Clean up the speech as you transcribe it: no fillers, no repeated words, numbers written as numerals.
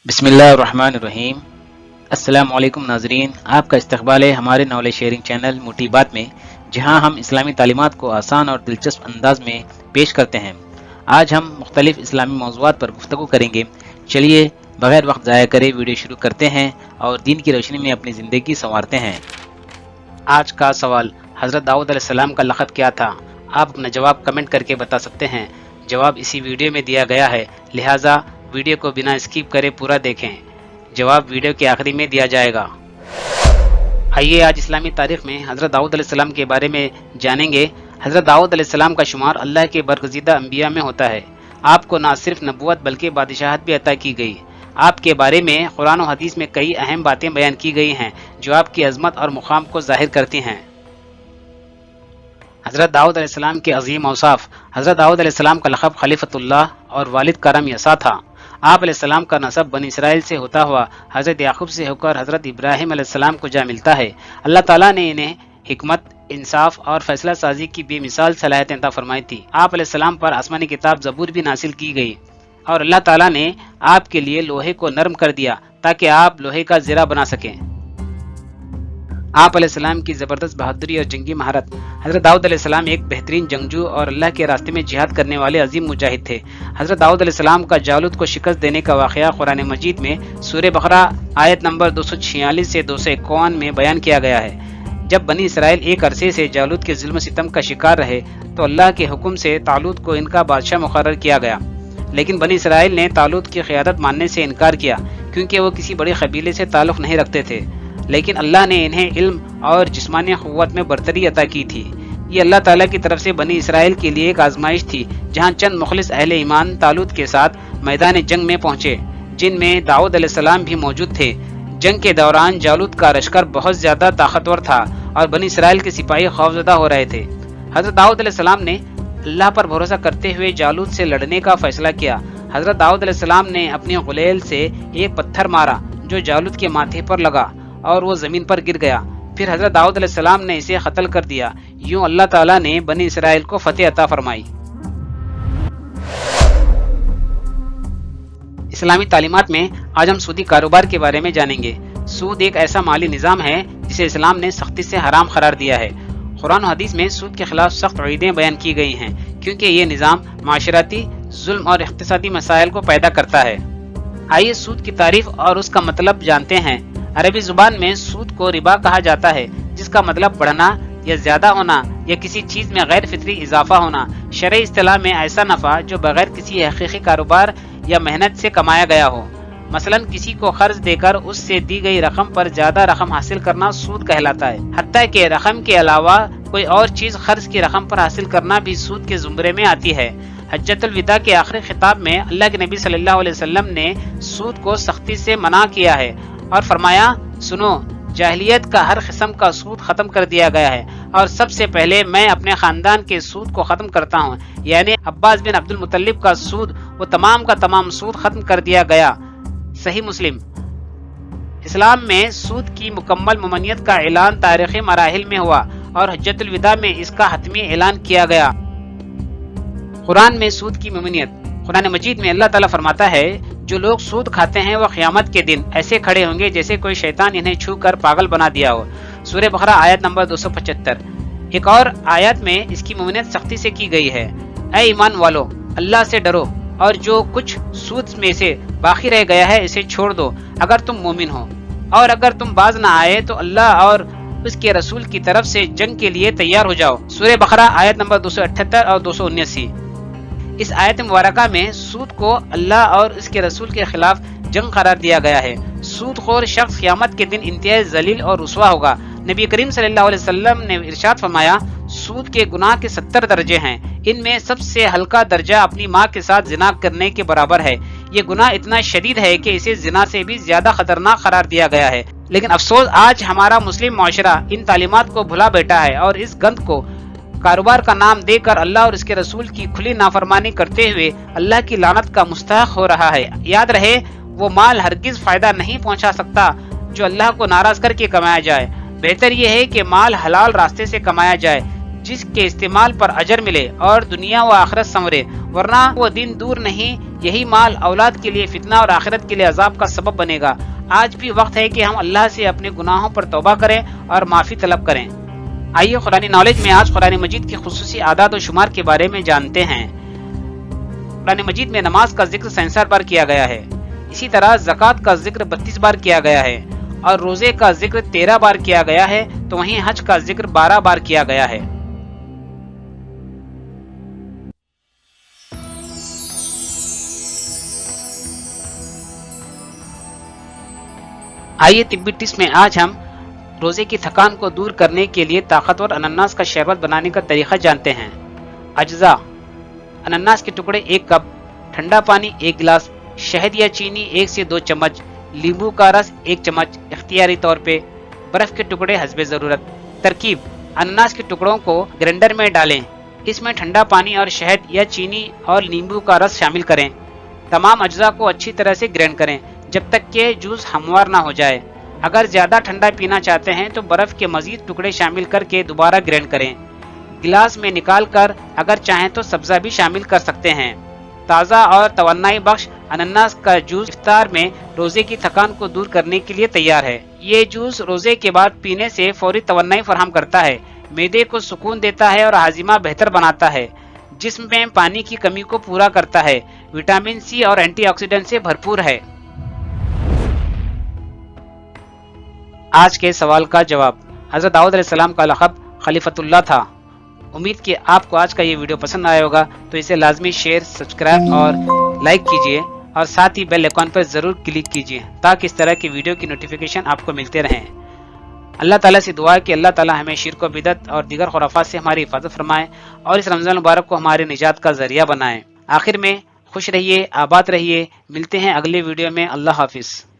بسم اللہ الرحمن الرحیم۔ السلام علیکم ناظرین، آپ کا استقبال ہے ہمارے نالج شیئرنگ چینل موٹی بات میں، جہاں ہم اسلامی تعلیمات کو آسان اور دلچسپ انداز میں پیش کرتے ہیں۔ آج ہم مختلف اسلامی موضوعات پر گفتگو کریں گے۔ چلیے بغیر وقت ضائع کرے ویڈیو شروع کرتے ہیں اور دین کی روشنی میں اپنی زندگی سنوارتے ہیں۔ آج کا سوال، حضرت داؤد علیہ السلام کا لقب کیا تھا؟ آپ اپنا جواب کمنٹ کر کے بتا سکتے ہیں۔ جواب اسی ویڈیو میں دیا گیا ہے، لہٰذا ویڈیو کو بنا اسکپ کرے پورا دیکھیں۔ جواب ویڈیو کے آخری میں دیا جائے گا۔ آئیے آج اسلامی تاریخ میں حضرت داؤد علیہ السلام کے بارے میں جانیں گے۔ حضرت داؤد علیہ السلام کا شمار اللہ کے برگزیدہ انبیاء میں ہوتا ہے۔ آپ کو نہ صرف نبوت بلکہ بادشاہت بھی عطا کی گئی۔ آپ کے بارے میں قرآن و حدیث میں کئی اہم باتیں بیان کی گئی ہیں جو آپ کی عظمت اور مقام کو ظاہر کرتی ہیں۔ حضرت داؤد علیہ السلام کے عظیم اوصاف۔ حضرت داؤد علیہ السلام کا لقب خلیفۃ اللہ اور والد کا نام یسع تھا۔ آپ علیہ السلام کا نسب بنی اسرائیل سے ہوتا ہوا حضرت یعقوب سے ہو کر حضرت ابراہیم علیہ السلام کو جا ملتا ہے۔ اللہ تعالیٰ نے انہیں حکمت، انصاف اور فیصلہ سازی کی بے مثال صلاحیتیں عطا فرمائی تھی۔ آپ علیہ السلام پر آسمانی کتاب زبور بھی نازل کی گئی اور اللہ تعالیٰ نے آپ کے لیے لوہے کو نرم کر دیا تاکہ آپ لوہے کا زرہ بنا سکیں۔ آپ علیہ السلام کی زبردست بہادری اور جنگی مہارت۔ حضرت داؤد علیہ السلام ایک بہترین جنگجو اور اللہ کے راستے میں جہاد کرنے والے عظیم مجاہد تھے۔ حضرت داؤد علیہ السلام کا جالوت کو شکست دینے کا واقعہ قرآن مجید میں سورہ بقرہ آیت نمبر 246 سے 251 میں بیان کیا گیا ہے۔ جب بنی اسرائیل ایک عرصے سے جالوت کے ظلم و ستم کا شکار رہے تو اللہ کے حکم سے طالوت کو ان کا بادشاہ مقرر کیا گیا، لیکن بنی اسرائیل نے طالوت کی قیادت ماننے سے انکار کیا کیونکہ وہ کسی بڑے قبیلے سے تعلق نہیں رکھتے تھے، لیکن اللہ نے انہیں علم اور جسمانی قوت میں برتری عطا کی تھی۔ یہ اللہ تعالیٰ کی طرف سے بنی اسرائیل کے لیے ایک آزمائش تھی، جہاں چند مخلص اہل ایمان طالوت کے ساتھ میدان جنگ میں پہنچے، جن میں داؤد علیہ السلام بھی موجود تھے۔ جنگ کے دوران جالوت کا لشکر بہت زیادہ طاقتور تھا اور بنی اسرائیل کے سپاہی خوفزدہ ہو رہے تھے۔ حضرت داؤد علیہ السلام نے اللہ پر بھروسہ کرتے ہوئے جالوت سے لڑنے کا فیصلہ کیا۔ حضرت داؤد علیہ السلام نے اپنی غلیل سے ایک پتھر مارا جو جالوت کے ماتھے پر لگا اور وہ زمین پر گر گیا۔ پھر حضرت داؤد علیہ السلام نے اسے قتل کر دیا۔ یوں اللہ تعالیٰ نے بنی اسرائیل کو فتح عطا فرمائی۔ اسلامی تعلیمات میں آج ہم سودی کاروبار کے بارے میں جانیں گے۔ سود ایک ایسا مالی نظام ہے جسے اسلام نے سختی سے حرام قرار دیا ہے۔ قرآن و حدیث میں سود کے خلاف سخت وعیدیں بیان کی گئی ہیں کیونکہ یہ نظام معاشرتی ظلم اور اقتصادی مسائل کو پیدا کرتا ہے۔ آئیے سود کی تعریف اور اس کا مطلب جانتے ہیں۔ عربی زبان میں سود کو ربا کہا جاتا ہے، جس کا مطلب بڑھنا یا زیادہ ہونا یا کسی چیز میں غیر فطری اضافہ ہونا۔ شرعی اصطلاح میں ایسا نفع جو بغیر کسی حقیقی کاروبار یا محنت سے کمایا گیا ہو۔ مثلا کسی کو قرض دے کر اس سے دی گئی رقم پر زیادہ رقم حاصل کرنا سود کہلاتا ہے۔ حتیٰ کہ رقم کے علاوہ کوئی اور چیز قرض کی رقم پر حاصل کرنا بھی سود کے زمرے میں آتی ہے۔ حجۃ الوداع کے آخری خطاب میں اللہ کے نبی صلی اللہ علیہ وسلم نے سود کو سختی سے منع کیا ہے اور فرمایا، سنو، جاہلیت کا ہر قسم کا سود ختم کر دیا گیا ہے اور سب سے پہلے میں اپنے خاندان کے سود کو ختم کرتا ہوں، یعنی عباس بن عبد المطلب کا سود، وہ تمام کا تمام سود ختم کر دیا گیا۔ صحیح مسلم۔ اسلام میں سود کی مکمل ممنوعیت کا اعلان تاریخی مراحل میں ہوا اور حجۃ الوداع میں اس کا حتمی اعلان کیا گیا۔ قرآن میں سود کی ممنوعیت۔ قرآن مجید میں اللہ تعالیٰ فرماتا ہے، جو لوگ سود کھاتے ہیں وہ قیامت کے دن ایسے کھڑے ہوں گے جیسے کوئی شیطان انہیں چھو کر پاگل بنا دیا ہو۔ سورہ بقرہ آیت نمبر 275۔ ایک اور آیت میں اس کی ممنوعیت سختی سے کی گئی ہے، اے ایمان والو، اللہ سے ڈرو اور جو کچھ سود میں سے باقی رہ گیا ہے اسے چھوڑ دو اگر تم مومن ہو، اور اگر تم باز نہ آئے تو اللہ اور اس کے رسول کی طرف سے جنگ کے لیے تیار ہو جاؤ۔ سورہ بقرہ آیت نمبر 278 اور 279۔ اس آیت مبارکہ میں سود کو اللہ اور اس کے رسول کے خلاف جنگ قرار دیا گیا ہے۔ سود خور شخص قیامت کے دن انتہائی ذلیل اور رسوا ہوگا۔ نبی کریم صلی اللہ علیہ وسلم نے ارشاد فرمایا، سود کے گناہ کے 70 درجے ہیں، ان میں سب سے ہلکا درجہ اپنی ماں کے ساتھ زنا کرنے کے برابر ہے۔ یہ گناہ اتنا شدید ہے کہ اسے زنا سے بھی زیادہ خطرناک قرار دیا گیا ہے، لیکن افسوس آج ہمارا مسلم معاشرہ ان تعلیمات کو بھلا بیٹھا ہے اور اس گند کو کاروبار کا نام دے کر اللہ اور اس کے رسول کی کھلی نافرمانی کرتے ہوئے اللہ کی لعنت کا مستحق ہو رہا ہے۔ یاد رہے، وہ مال ہرگز فائدہ نہیں پہنچا سکتا جو اللہ کو ناراض کر کے کمایا جائے۔ بہتر یہ ہے کہ مال حلال راستے سے کمایا جائے جس کے استعمال پر اجر ملے اور دنیا و آخرت سنورے، ورنہ وہ دن دور نہیں یہی مال اولاد کے لیے فتنہ اور آخرت کے لیے عذاب کا سبب بنے گا۔ آج بھی وقت ہے کہ ہم اللہ سے اپنے گناہوں پر توبہ کریں اور معافی طلب کریں۔ آئیے قرآن نالج میں آج قرآن مجید کی خصوصی اعداد و شمار کے بارے میں جانتے ہیں۔ قرآن مجید میں نماز کا ذکر 67 بار کیا گیا ہے، اسی طرح زکوٰۃ کا ذکر 32 بار کیا گیا ہے، اور روزے کا ذکر 13 بار کیا گیا ہے، تو وہیں حج کا ذکر 12 بار کیا گیا ہے۔ آئیے طبی ٹپس میں آج ہم روزے کی تھکان کو دور کرنے کے لیے طاقتور انناس کا شربت بنانے کا طریقہ جانتے ہیں۔ اجزاء: انناس کے ٹکڑے 1 کپ، ٹھنڈا پانی 1 گلاس، شہد یا چینی 1 سے 2 چمچ، لیمبو کا رس 1 چمچ اختیاری طور پہ، برف کے ٹکڑے حسب ضرورت۔ ترکیب: انناس کے ٹکڑوں کو گرینڈر میں ڈالیں، اس میں ٹھنڈا پانی اور شہد یا چینی اور لیمبو کا رس شامل کریں۔ تمام اجزاء کو اچھی طرح سے گرینڈ کریں جب تک کہ جوس ہموار نہ ہو جائے۔ اگر زیادہ ٹھنڈا پینا چاہتے ہیں تو برف کے مزید ٹکڑے شامل کر کے دوبارہ گرینڈ کریں۔ گلاس میں نکال کر اگر چاہیں تو سبزہ بھی شامل کر سکتے ہیں۔ تازہ اور توانائی بخش انناس کا جوس افطار میں روزے کی تھکان کو دور کرنے کے لیے تیار ہے۔ یہ جوس روزے کے بعد پینے سے فوری توانائی فراہم کرتا ہے، معدے کو سکون دیتا ہے اور ہاضمہ بہتر بناتا ہے، جسم میں پانی کی کمی کو پورا کرتا ہے، وٹامن سی اور اینٹی آکسیڈنٹ سے بھرپور ہے۔ آج کے سوال کا جواب: حضرت داؤد علیہ السلام کا لقب خلیفۃ اللہ تھا۔ امید کہ آپ کو آج کا یہ ویڈیو پسند آیا ہوگا، تو اسے لازمی شیئر، سبسکرائب اور لائک کیجیے، اور ساتھ ہی بیل آئیکن پر ضرور کلک کیجیے تاکہ اس طرح کی ویڈیو کی نوٹیفیکیشن آپ کو ملتے رہیں۔ اللہ تعالیٰ سے دعا ہے کہ اللہ تعالیٰ ہمیں شرک و بدعت اور دیگر خرافات سے ہماری حفاظت فرمائے اور اس رمضان مبارک کو ہمارے نجات کا ذریعہ بنائے۔ آخر میں خوش رہیے، آباد رہیے، ملتے ہیں اگلے ویڈیو میں۔ اللہ حافظ۔